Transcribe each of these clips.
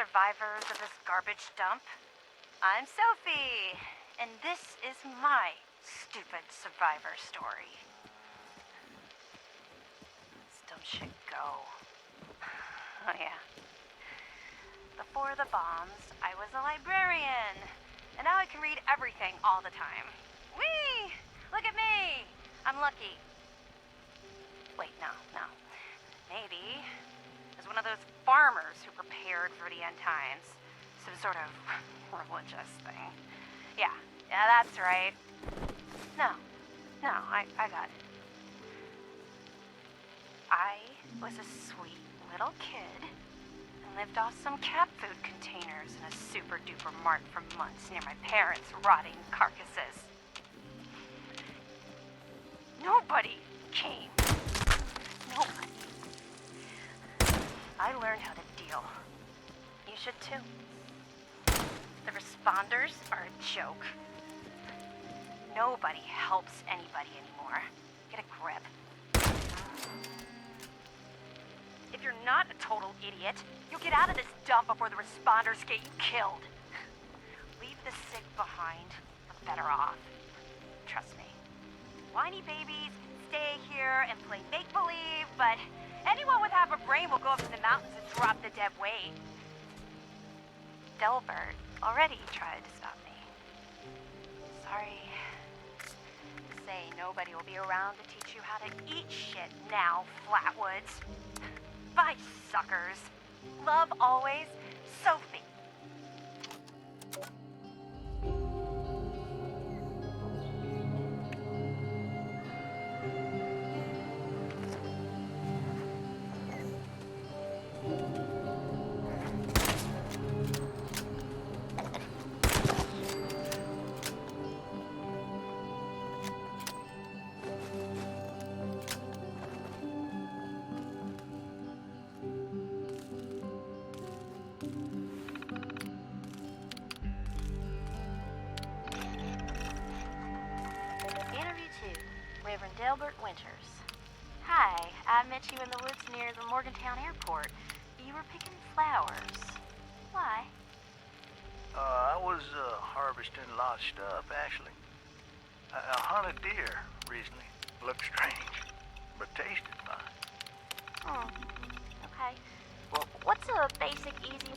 survivors of this garbage dump. I'm Sophie, and this is my stupid survivor story. This dumb shit go. Oh yeah. Before the bombs, I was a librarian, and now I can read everything all the time. Whee! Look at me! I'm lucky. Wait, no. Maybe I was one of those farmers who prepared for the end times. Some sort of religious thing. Yeah, that's right. No, I got it. I was a sweet little kid and lived off some cat food containers in a super duper mart for months near my parents' rotting carcasses. Nobody came. Nobody. I learned how to deal. You should too. The responders are a joke. Nobody helps anybody anymore. Get a grip. If you're not a total idiot, you'll get out of this dump before the responders get you killed. Leave the sick behind. You're better off. Trust me. Whiny babies stay here and play make-believe, but anyone with half a brain will go up to the mountains and drop the dead weight. Delbert already tried to stop me. Sorry to say nobody will be around to teach you how to eat shit now, Flatwoods. Bye, suckers. Love always, Sophie. Reverend Delbert Winters. Hi, I met you in the woods near the Morgantown airport. You were picking flowers. Why? I was harvesting a lot of stuff, actually. I hunted deer recently. Looked strange, but tasted fine. Okay. Well, what's a basic, easy...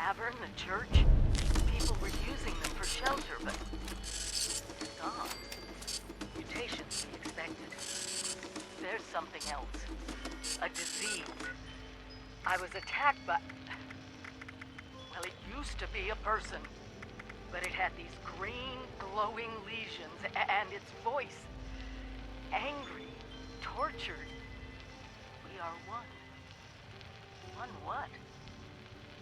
tavern, the church. People were using them for shelter, but... gone. Mutations we expected. There's something else. A disease. I was attacked by... well, it used to be a person. But it had these green, glowing lesions, and its voice. Angry. Tortured. We are one. One what?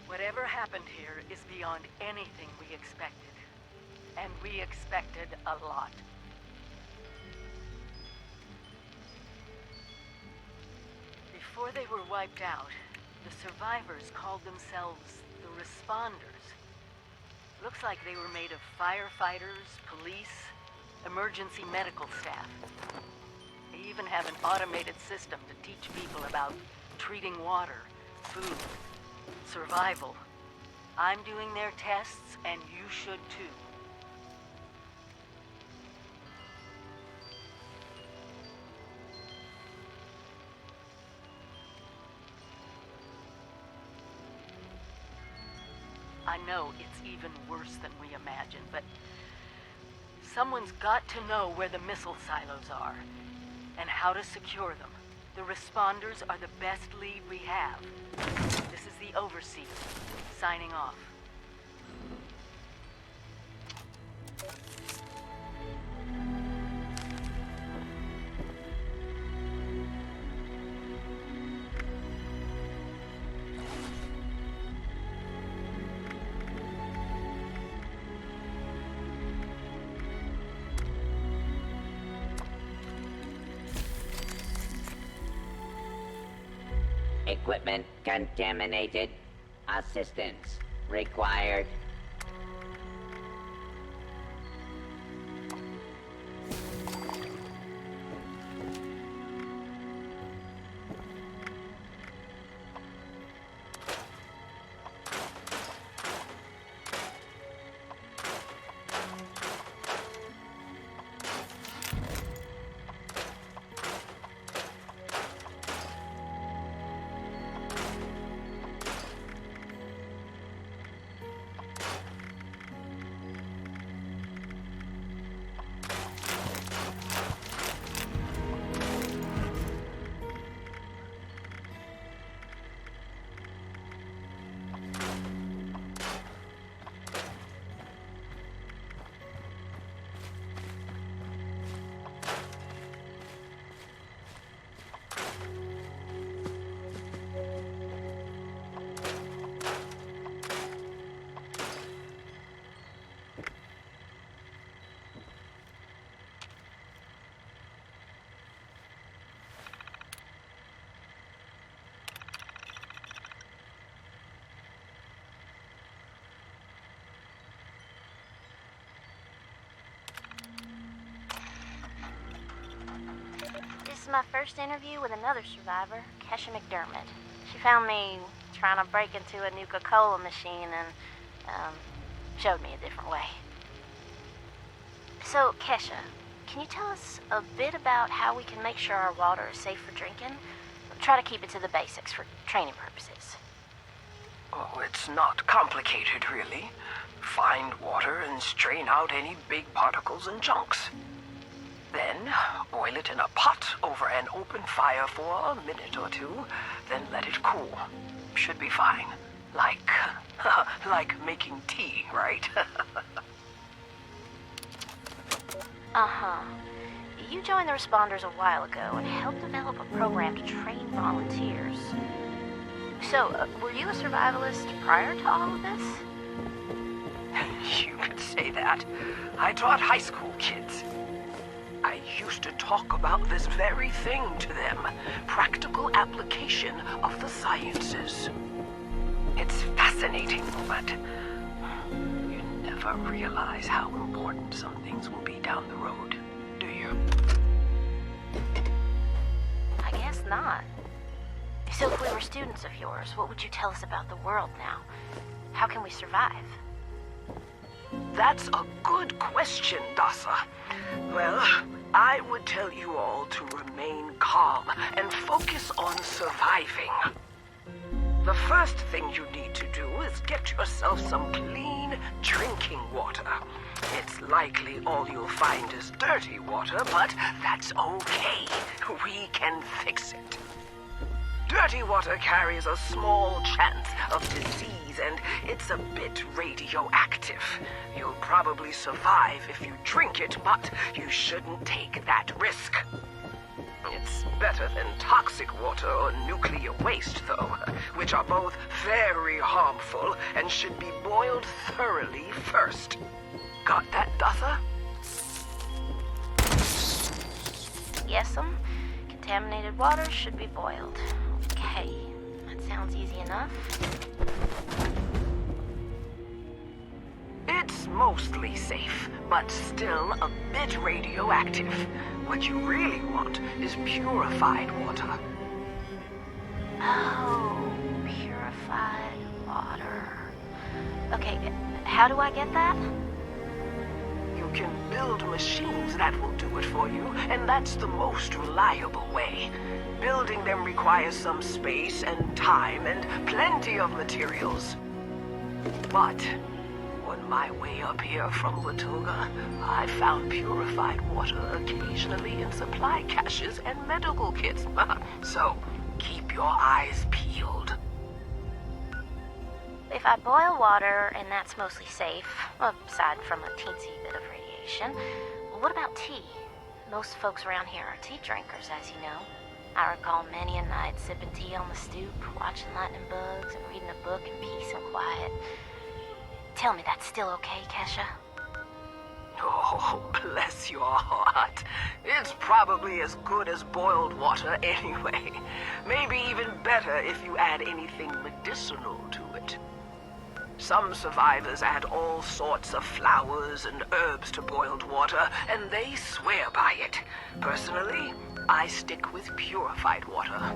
Whatever happened here is beyond anything we expected. And we expected a lot. Before they were wiped out, the survivors called themselves the Responders. Looks like they were made of firefighters, police, emergency medical staff. They even have an automated system to teach people about treating water, food, survival. I'm doing their tests, and you should too. I know it's even worse than we imagined, but someone's got to know where the missile silos are and how to secure them. The Responders are the best lead we have. This is the Overseer, signing off. Equipment contaminated. Assistance required. This is my first interview with another survivor, Kesha McDermott. She found me trying to break into a Nuka-Cola machine and, showed me a different way. So, Kesha, can you tell us a bit about how we can make sure our water is safe for drinking? Try to keep it to the basics for training purposes. Oh, it's not complicated, really. Find water and strain out any big particles and chunks. Then, boil it in a pot over an open fire for a minute or two, then let it cool. Should be fine. Like, like making tea, right? Uh-huh. You joined the Responders a while ago and helped develop a program to train volunteers. So, were you a survivalist prior to all of this? You could say that. I taught high school kids. I used to talk about this very thing to them. Practical application of the sciences. It's fascinating, but you never realize how important some things will be down the road, do you? I guess not. So if we were students of yours, what would you tell us about the world now? How can we survive? That's a good question, Dasa. Well, I would tell you all to remain calm and focus on surviving. The first thing you need to do is get yourself some clean drinking water. It's likely all you'll find is dirty water, but that's okay. We can fix it. Dirty water carries a small chance of disease, and it's a bit radioactive. You'll probably survive if you drink it, but you shouldn't take that risk. It's better than toxic water or nuclear waste, though, which are both very harmful and should be boiled thoroughly first. Got that, Dutha? Yes'm. Contaminated water should be boiled. Okay, that sounds easy enough. It's mostly safe, but still a bit radioactive. What you really want is purified water. Oh, purified water. Okay, how do I get that? You can build machines that will do it for you, and that's the most reliable way. Building them requires some space and time and plenty of materials. But on my way up here from Watoga, I found purified water occasionally in supply caches and medical kits. So keep your eyes peeled. If I boil water, and that's mostly safe, aside from a teensy bit of radiation, what about tea? Most folks around here are tea drinkers, as you know. I recall many a night sipping tea on the stoop, watching lightning bugs, and reading a book in peace and quiet. Tell me that's still okay, Kesha? Oh, bless your heart. It's probably as good as boiled water anyway. Maybe even better if you add anything medicinal to it. Some survivors add all sorts of flowers and herbs to boiled water, and they swear by it. Personally, I stick with purified water.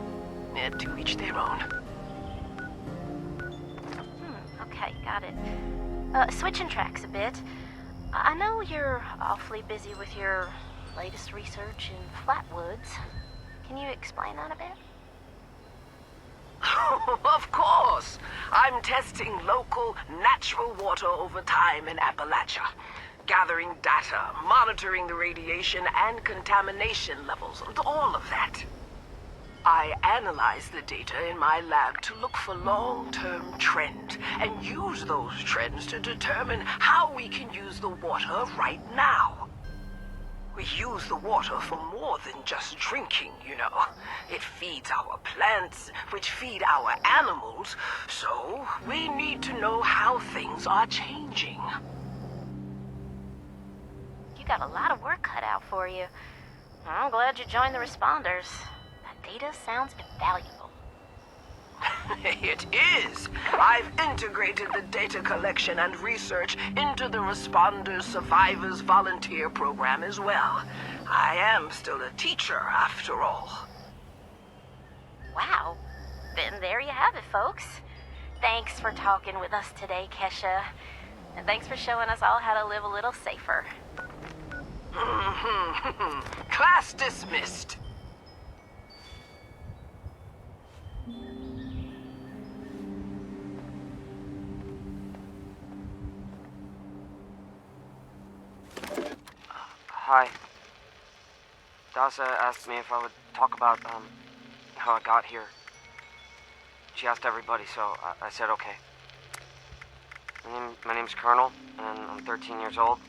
To each their own. Okay, got it. Switching tracks a bit. I know you're awfully busy with your latest research in flatwoods. Can you explain that a bit? Of course! I'm testing local, natural water over time in Appalachia. Gathering data, monitoring the radiation and contamination levels, all of that. I analyze the data in my lab to look for long-term trends and use those trends to determine how we can use the water right now. We use the water for more than just drinking, you know. It feeds our plants, which feed our animals, so we need to know how things are changing. You got a lot of work cut out for you. I'm glad you joined the responders. Data sounds invaluable. It is. I've integrated the data collection and research into the Responders Survivors Volunteer Program as well. I am still a teacher, after all. Wow. Then there you have it, folks. Thanks for talking with us today, Kesha. And thanks for showing us all how to live a little safer. Class dismissed. Hi. Dasa asked me if I would talk about, how I got here. She asked everybody, so I said okay. My name's Colonel, and I'm 13 years old.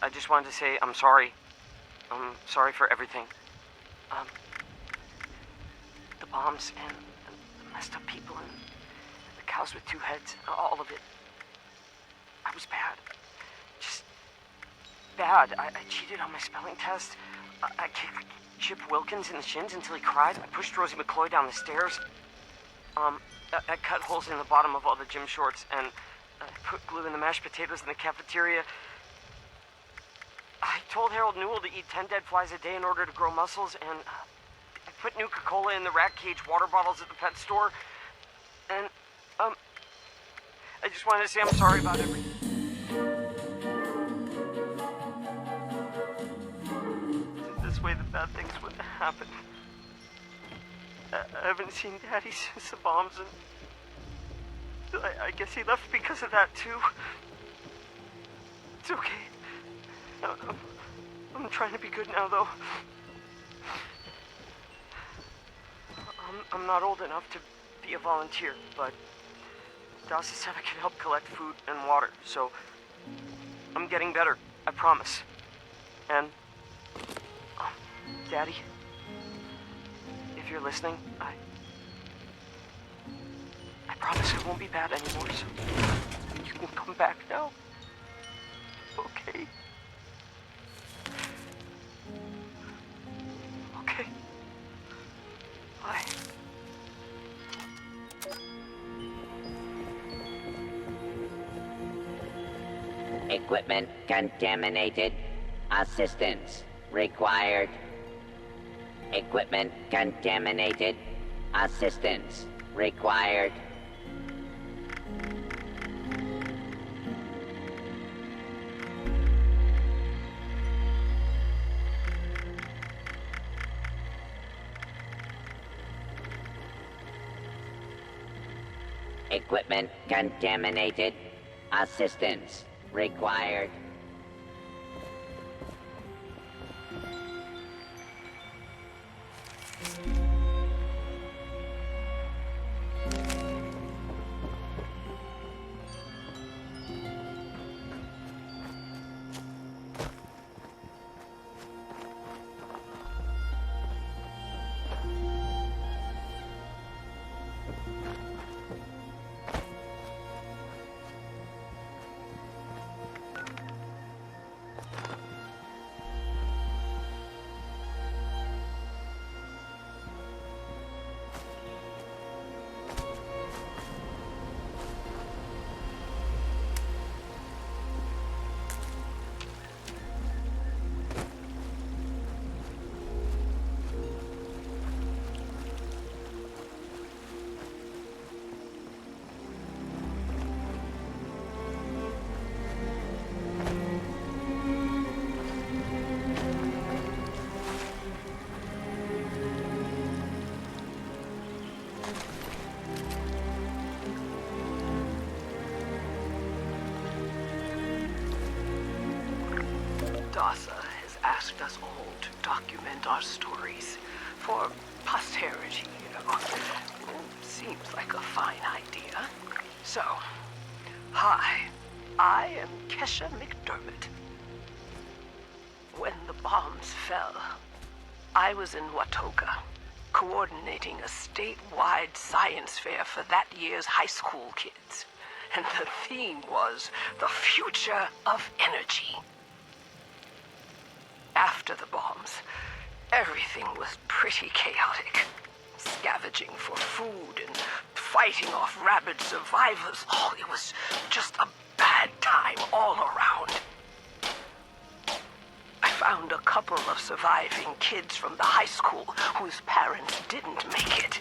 I just wanted to say I'm sorry. I'm sorry for everything. The bombs and the messed up people and the cows with two heads, all of it. I was bad. Just bad. I cheated on my spelling test. I kicked Chip Wilkins in the shins until he cried. I pushed Rosie McCloy down the stairs. I cut holes in the bottom of all the gym shorts, and I put glue in the mashed potatoes in the cafeteria. I told Harold Newell to eat 10 dead flies a day in order to grow muscles, and I put Nuka-Cola in the rat cage water bottles at the pet store. And, I just wanted to say I'm sorry about everything. This way the bad things wouldn't happen. I haven't seen Daddy since the bombs, and I guess he left because of that, too. It's okay. I'm trying to be good now, though. I'm not old enough to be a volunteer, but Dasa said I could help collect food and water, so I'm getting better, I promise. And, Daddy, if you're listening, I promise it won't be bad anymore, so you can come back now. Okay? Okay. Bye. Equipment contaminated. Assistance required. Equipment contaminated. Assistance required. Equipment contaminated. Assistance required. Dasa has asked us all to document our stories for posterity, you know. Seems like a fine idea. So, hi, I am Kesha McDermott. When the bombs fell, I was in Watoga, coordinating a statewide science fair for that year's high school kids. And the theme was the future of energy. After the bombs, everything was pretty chaotic. Scavenging for food and fighting off rabid survivors. Oh, it was just a bad time all around. I found a couple of surviving kids from the high school whose parents didn't make it.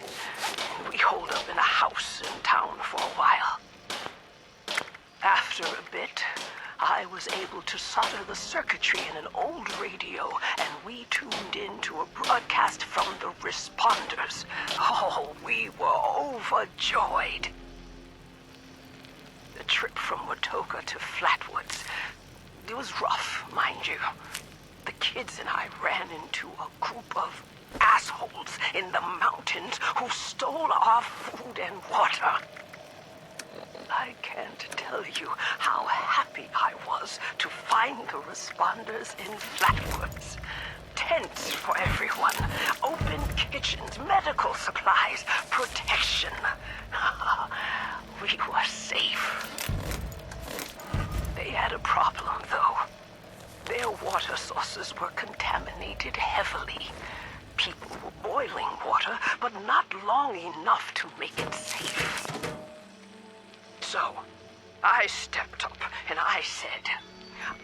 And we holed up in a house in town for a while. After a bit, I was able to solder the circuitry in an old radio, and we tuned in to a broadcast from the responders. Oh, we were overjoyed. The trip from Watoga to Flatwoods, it was rough, mind you. The kids and I ran into a group of assholes in the mountains who stole our food and water. I can't tell you how happy I was to find the responders in Flatwoods. Tents for everyone, open kitchens, medical supplies, protection. We were safe. They had a problem, though. Their water sources were contaminated heavily. People were boiling water, but not long enough to make it safe. So, I stepped up and I said,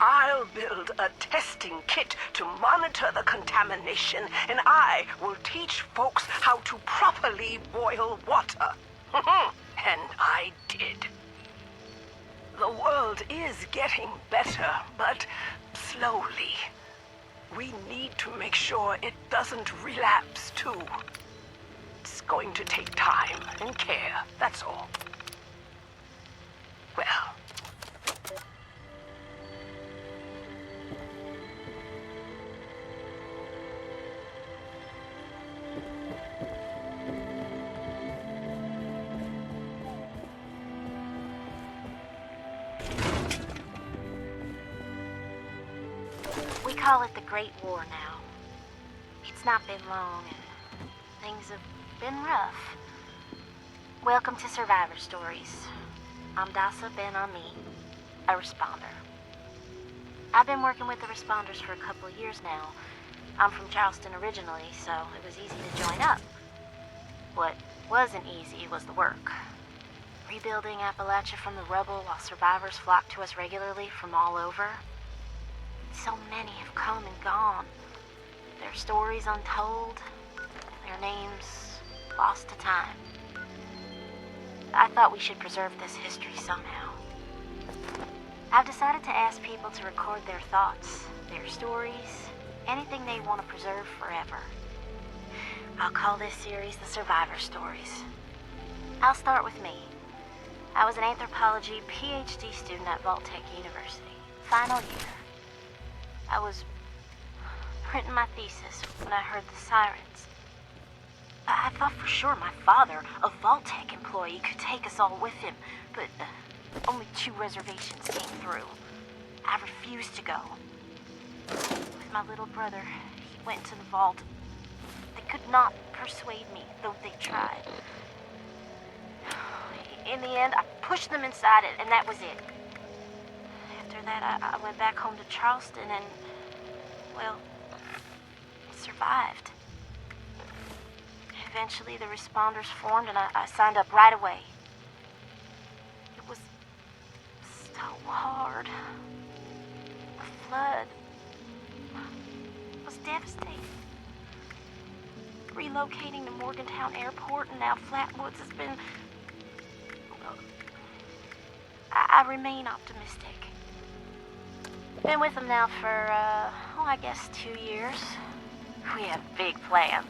I'll build a testing kit to monitor the contamination, and I will teach folks how to properly boil water. And I did. The world is getting better, but slowly. We need to make sure it doesn't relapse, too. It's going to take time and care, that's all. Well, We call it the Great War now. It's not been long, and things have been rough. Welcome to Survivor Stories. I'm Dasa Ben-Ami, a responder. I've been working with the responders for a couple of years now. I'm from Charleston originally, so it was easy to join up. What wasn't easy was the work. Rebuilding Appalachia from the rubble while survivors flock to us regularly from all over. So many have come and gone. Their stories untold, their names lost to time. I thought we should preserve this history somehow. I've decided to ask people to record their thoughts, their stories, anything they want to preserve forever. I'll call this series the Survivor Stories. I'll start with me. I was an anthropology PhD student at Tech University, final year. I was printing my thesis when I heard the sirens. I thought for sure my father, a Tech employee, could take us all with him, but only 2 reservations came through. I refused to go. With my little brother, he went to the vault. They could not persuade me, though they tried. In the end, I pushed them inside it, and that was it. After that, I went back home to Charleston and, well, survived. Eventually, the responders formed, and I signed up right away. It was so hard. The flood was devastating. Relocating to Morgantown Airport and now Flatwoods has been... I remain optimistic. Been with them now for, I guess 2 years. We have big plans.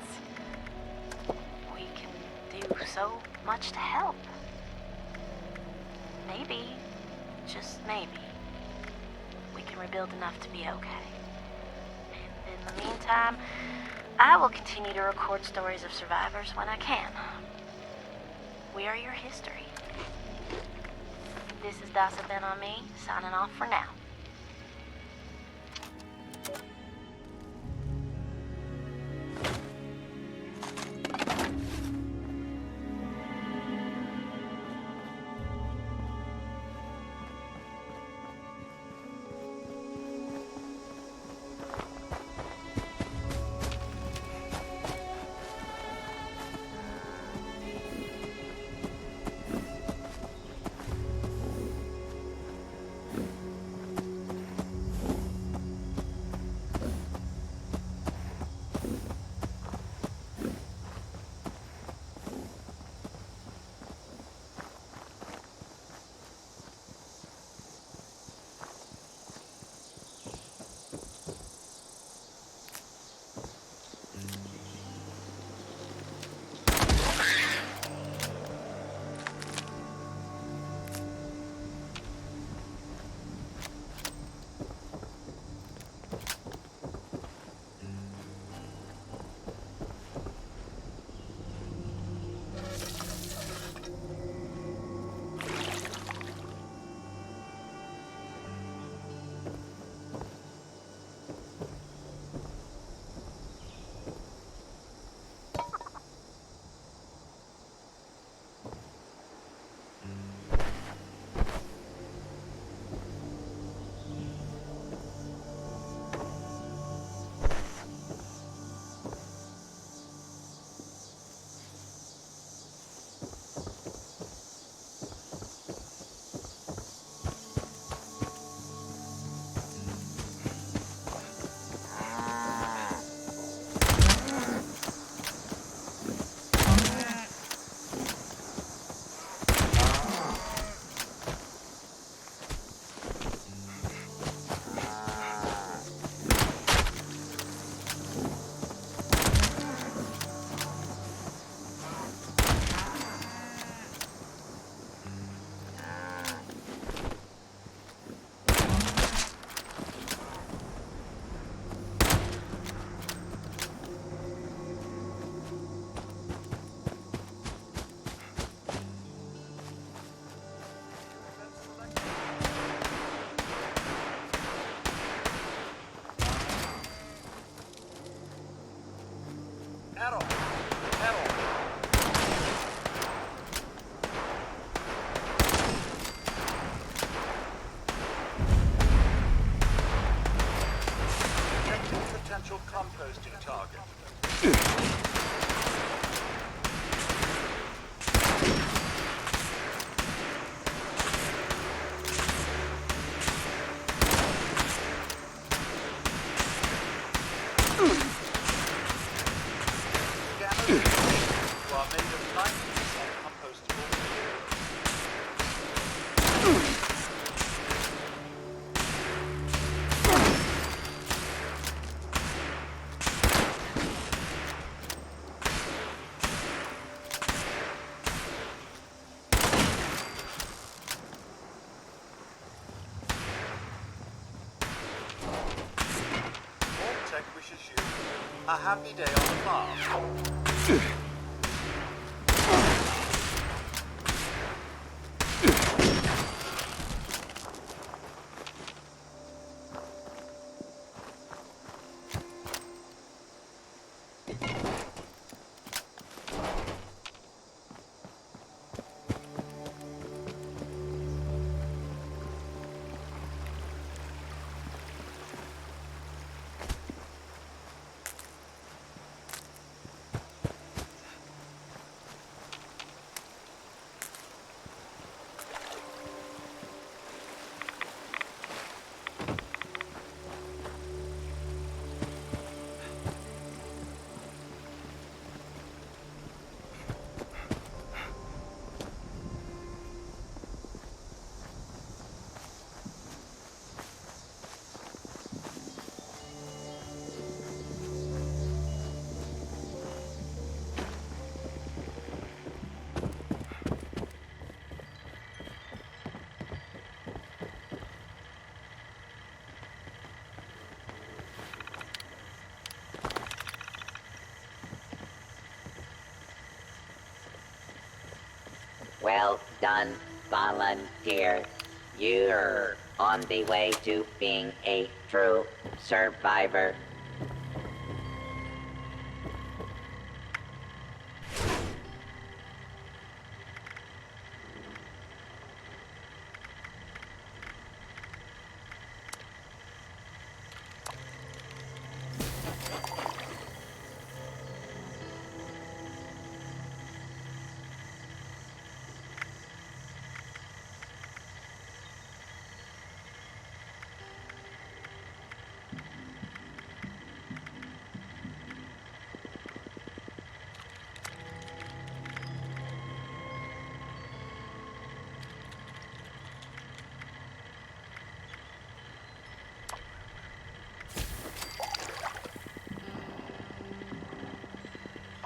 We can do so much to help. Maybe, just maybe, we can rebuild enough to be okay. And in the meantime, I will continue to record stories of survivors when I can. We are your history. This is Dasa Ben-Ami, signing off for now. A happy day on the farm. Well done, volunteer. You're on the way to being a true survivor.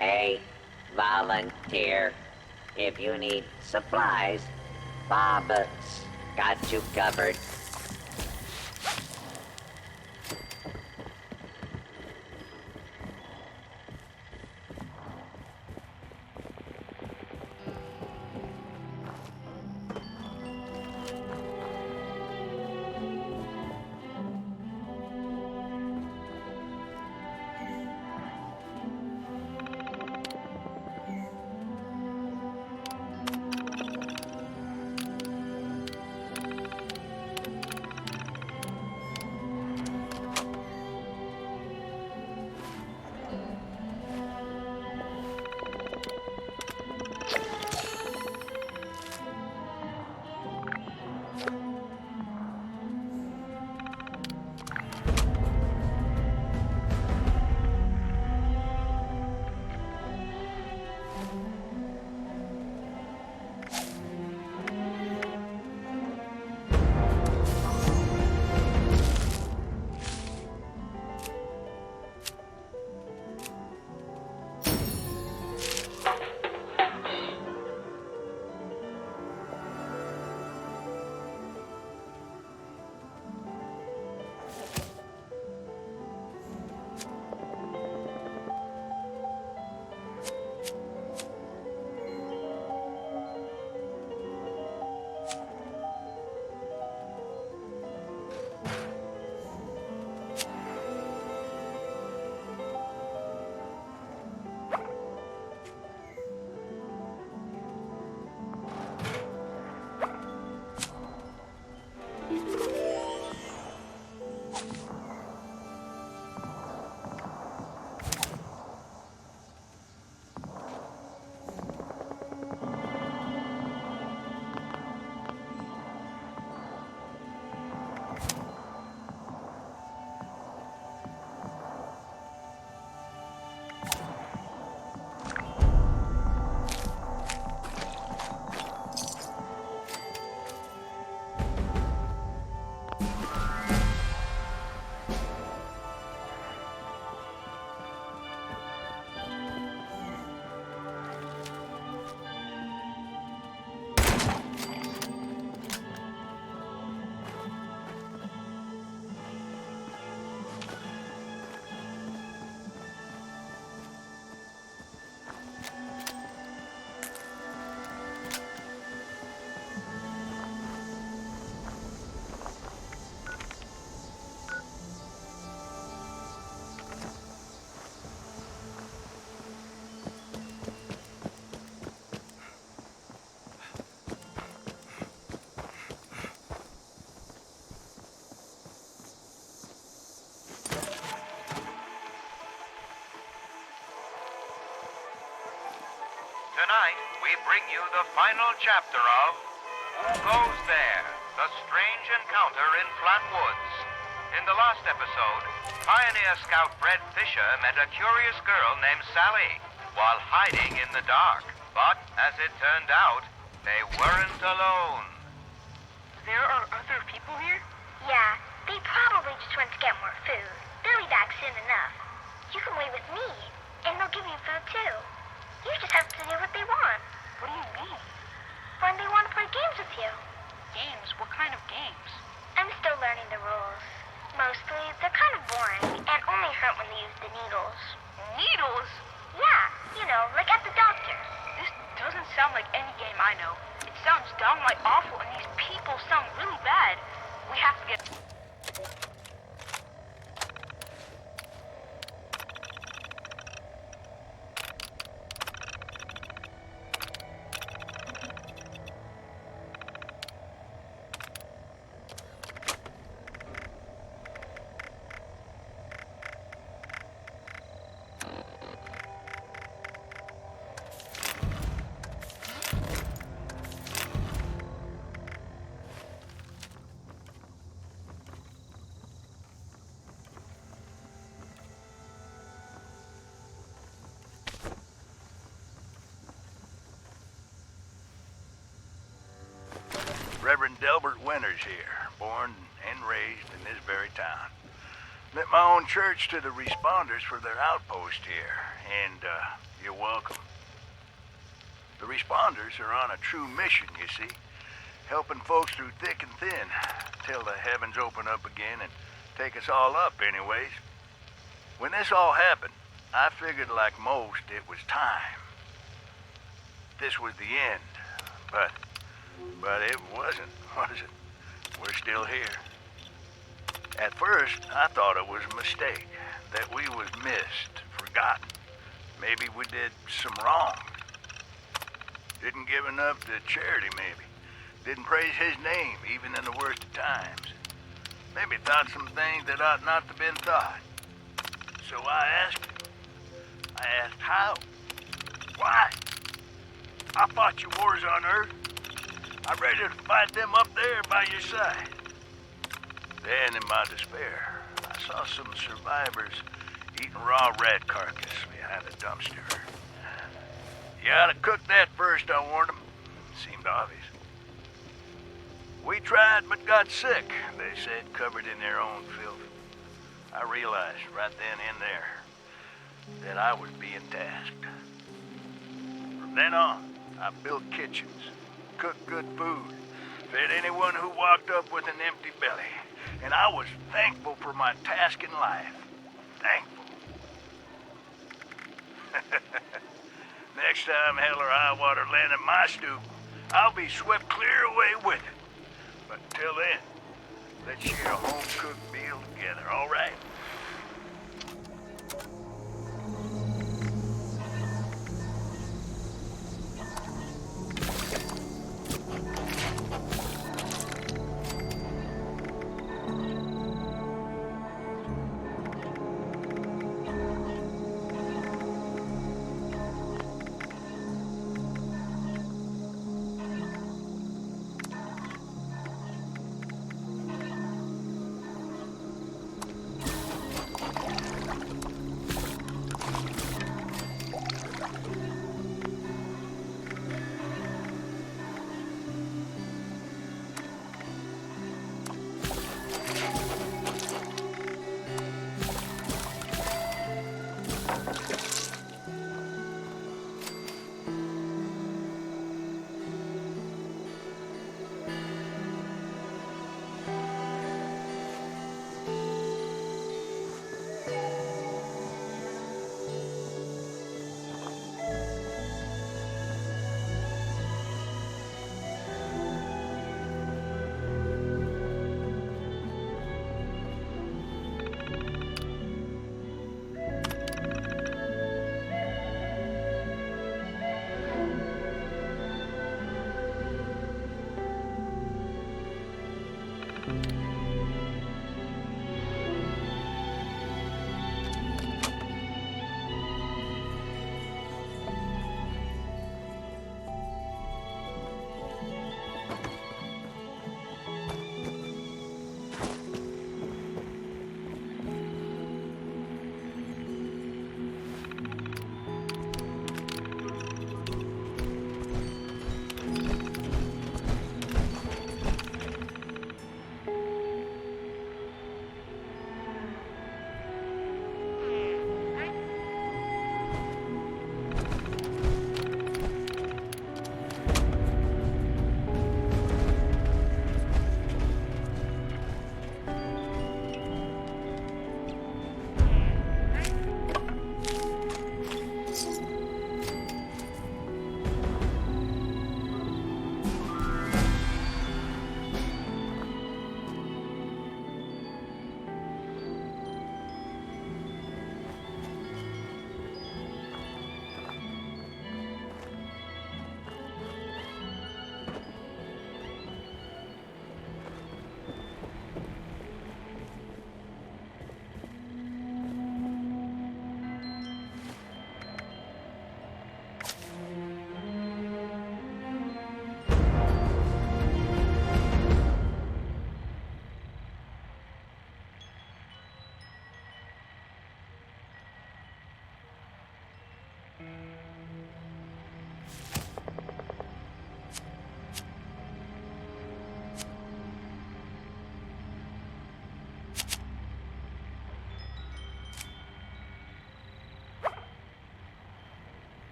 Hey, volunteer. If you need supplies, Bob's got you covered. Tonight, we bring you the final chapter of Who Goes There? The Strange Encounter in Flat Woods. In the last episode, Pioneer Scout Fred Fisher met a curious girl named Sally while hiding in the dark. But, as it turned out, they weren't alone. There are other people here? Yeah, they probably just went to get more food. They'll be back soon enough. You can wait with me, and they'll give you food too. You just have to do what they want. What do you mean? When they want to play games with you. Games? What kind of games? I'm still learning the rules. Mostly, they're kind of boring, and only hurt when they use the needles. Needles? Yeah, you know, like at the doctor. This doesn't sound like any game I know. It sounds downright awful, and these people sound really bad. We have to get... Reverend Delbert Winters here, born and raised in this very town. Lent my own church to the responders for their outpost here, and you're welcome. The responders are on a true mission, you see, helping folks through thick and thin, till the heavens open up again and take us all up anyways. When this all happened, I figured like most it was time. This was the end, but it wasn't, was it? We're still here. At first, I thought it was a mistake, that we was missed, forgotten. Maybe we did some wrong. Didn't give enough to charity, maybe. Didn't praise his name, even in the worst of times. Maybe thought some things that ought not to have been thought. So I asked him. I asked how? Why? I fought your wars on Earth. I'm ready to fight them up there by your side. Then, in my despair, I saw some survivors eating raw rat carcass behind a dumpster. You ought to cook that first, I warned them. Seemed obvious. We tried but got sick, they said, covered in their own filth. I realized right then and there that I was being tasked. From then on, I built kitchens, cooked good food, fed anyone who walked up with an empty belly. And I was thankful for my task in life. Thankful. Next time hell or high water land in my stoop, I'll be swept clear away with it. But till then, let's share a home-cooked meal together, all right?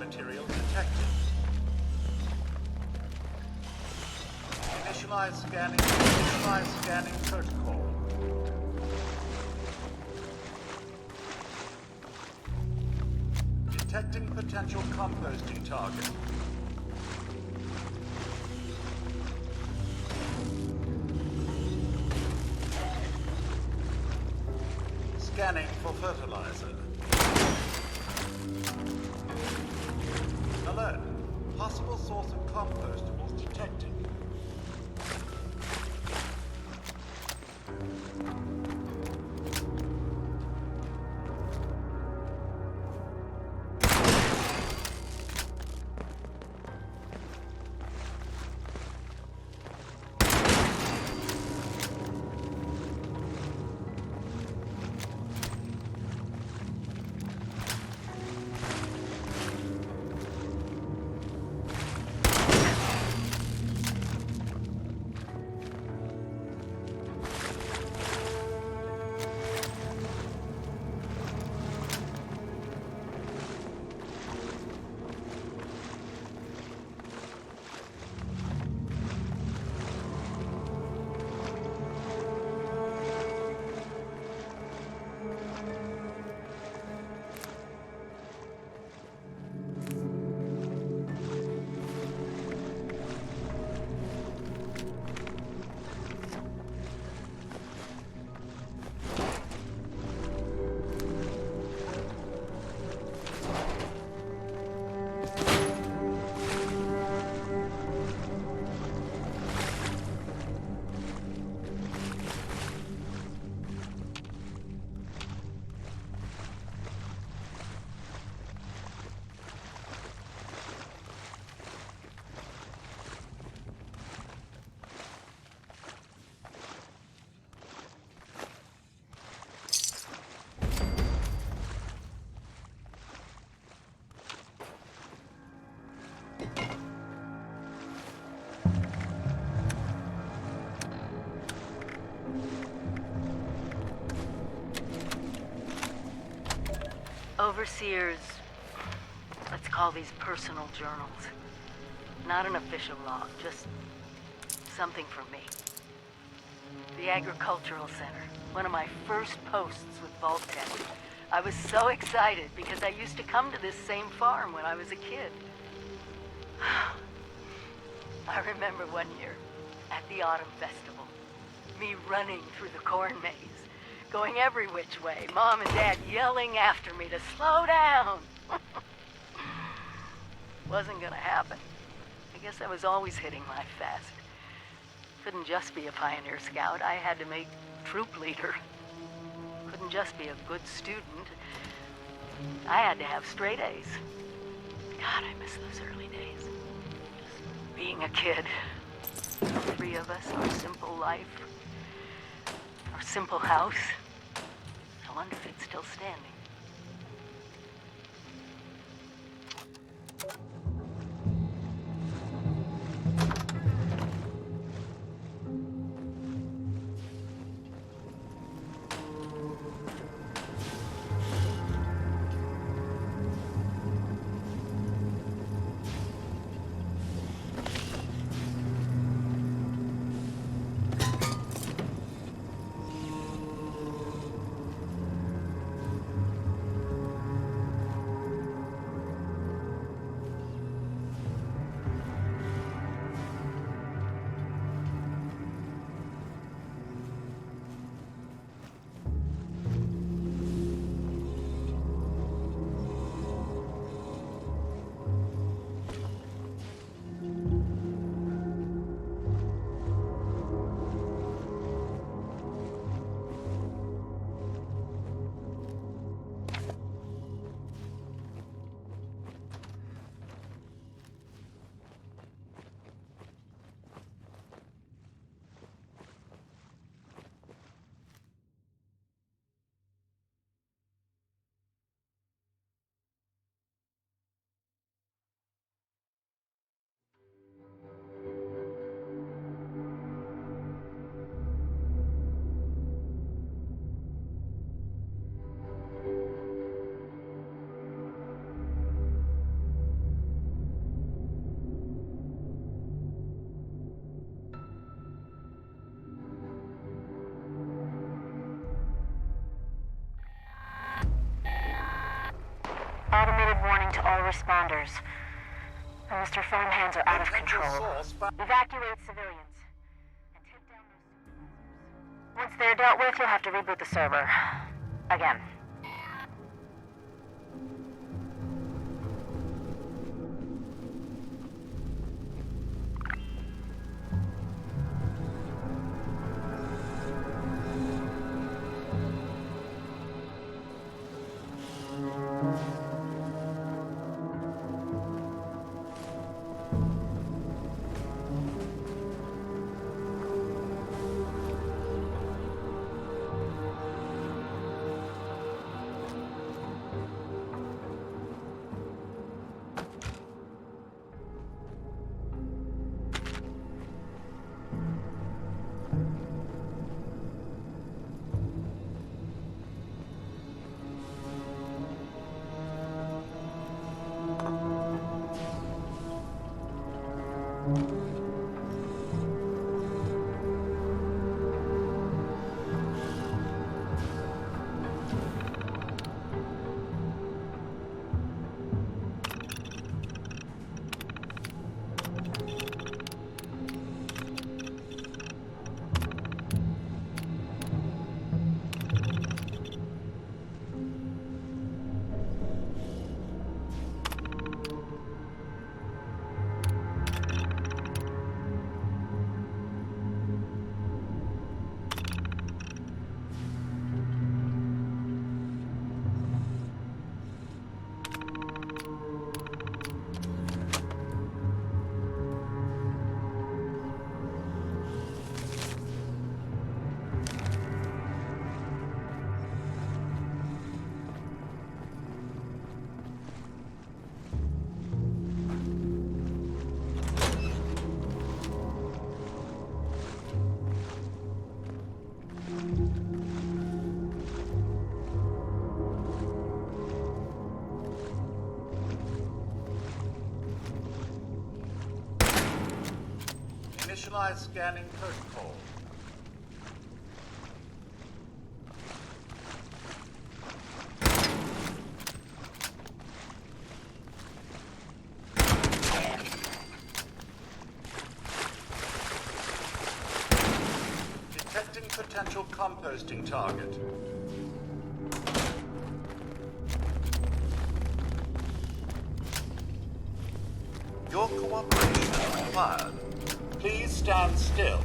material detected. Initialize scanning protocol. Detecting potential composting target. Scanning for fertilizer. Alert. Possible source of compostables detected. Overseers, let's call these personal journals. Not an official log, just something for me. The Agricultural Center, one of my first posts with Vault Tech. I was so excited because I used to come to this same farm when I was a kid. I remember one year at the Autumn Festival, me running through the corn maze, going every which way, Mom and Dad yelling after me to slow down. Wasn't gonna happen. I guess I was always hitting life fast. Couldn't just be a pioneer scout, I had to make troop leader. Couldn't just be a good student. I had to have straight A's. God, I miss those early days. Just being a kid. The three of us, our simple life. Our simple house. I wonder if it's still standing. Give warning to all responders. Mr. Foam hands are out of control. Evacuate civilians. And take down those supervisors. Once they're dealt with, you'll have to reboot the server. Again. Initialize scanning protocol. Detecting potential composting target. Your cooperation is required. Please stand still.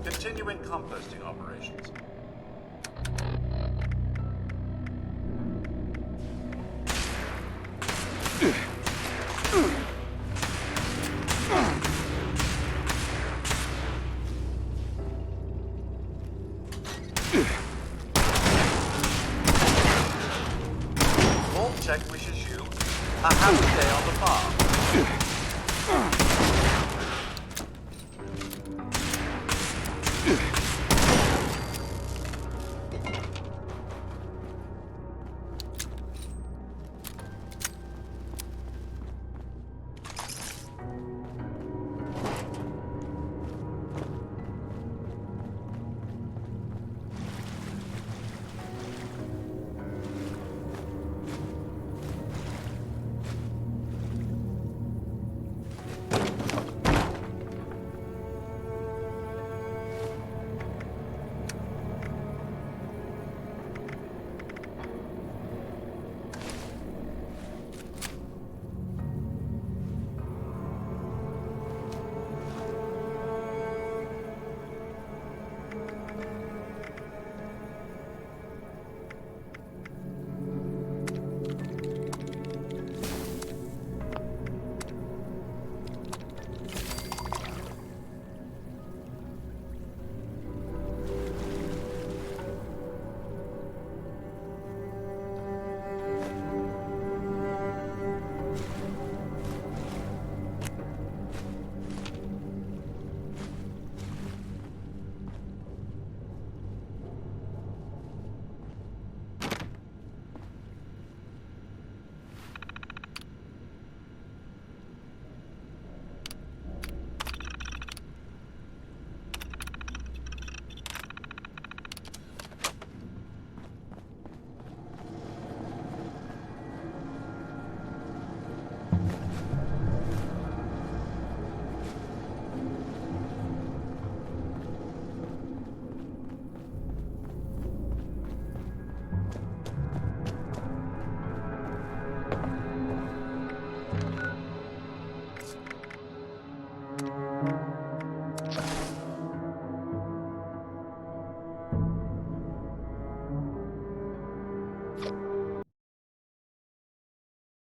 Continuing composting operations. All Tech wishes you a happy day on the farm.